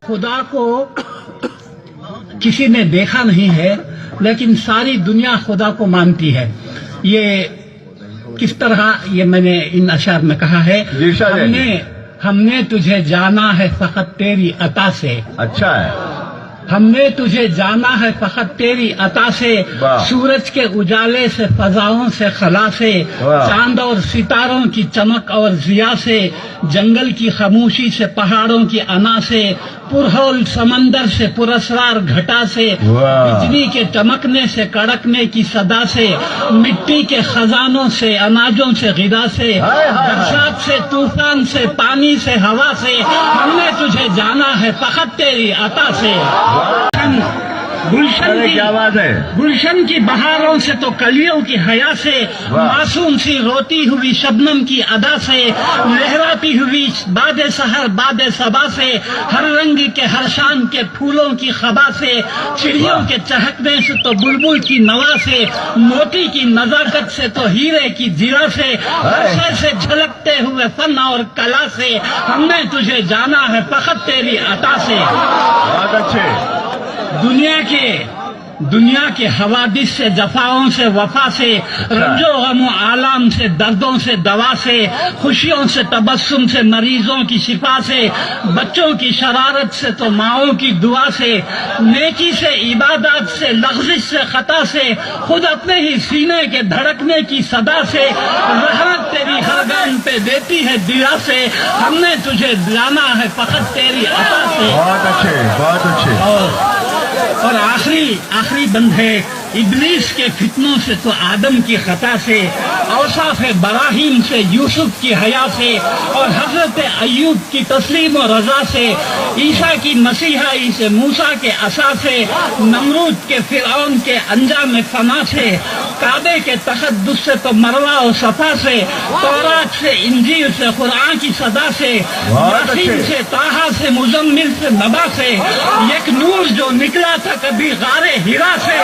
خدا کو کسی نے دیکھا نہیں ہے لیکن ساری دنیا خدا کو مانتی ہے. یہ کس طرح یہ میں نے ان اشعار میں کہا ہے. ہم نے تجھے جانا ہے فقط تیری عطا سے. اچھا ہے. ہم نے تجھے جانا ہے فقط تیری عطا سے. سورج کے اجالے سے فضاؤں سے خلا سے, چاند اور ستاروں کی چمک اور ضیا سے, جنگل کی خاموشی سے پہاڑوں کی انا سے, پرہول سمندر سے پراسرار گھٹا سے, بجلی کے چمکنے سے کڑکنے کی صدا سے, مٹی کے خزانوں سے اناجوں سے غذا سے, برسات سے طوفان سے پانی سے ہوا سے, ہم نے تجھے جانا ہے فقط تیری عطا سے. گلشن کی بہاروں سے تو کلیوں کی حیا سے, معصوم سی روتی ہوئی شبنم کی ادا سے, لہراتی ہوئی باد سحر باد صبا سے, ہر رنگ کے ہر شان کے پھولوں کی خبا سے, چڑیوں کے چہکنے سے تو بلبل کی نوا سے, موتی کی نزاکت سے تو ہیرے کی زرہ سے, عرصے سے جھلکتے ہوئے فن اور کلا سے, ہم نے تجھے جانا ہے فقط تیری عطا سے. بہت اچھے. دنیا کے حوادث سے جفاؤں سے وفا سے, رنج و غم و آلام سے دردوں سے دوا سے, خوشیوں سے تبسم سے مریضوں کی شفا سے, بچوں کی شرارت سے تو ماؤں کی دعا سے, نیکی سے عبادات سے لغزش سے خطا سے, خود اپنے ہی سینے کے دھڑکنے کی صدا سے, رحمت تیری ہر گام پہ دیتی ہے دیا سے, ہم نے تجھے جانا ہے فقط تیری عطا سے. بہت اچھے, بہت اچھے. اور آخری بند ہے, ابلیس کے فتنوں سے تو آدم کی خطا سے, اوصاف براہیم سے یوسف کی حیا سے, اور حضرت ایوب کی تسلیم و رضا سے, عیسیٰ کی مسیحائی سے موسیٰ کے عصا سے, نمرود کے فرعون کے انجام فنا سے, کعبے کے تقدس سے تو مروہ و صفا سے, تورات سے انجیل سے قرآن کی صدا سے, یاسین سے طٰہٰ سے مزمل سے نبا سے, یک نور جو نکلا تھا کبھی غار ہرا سے,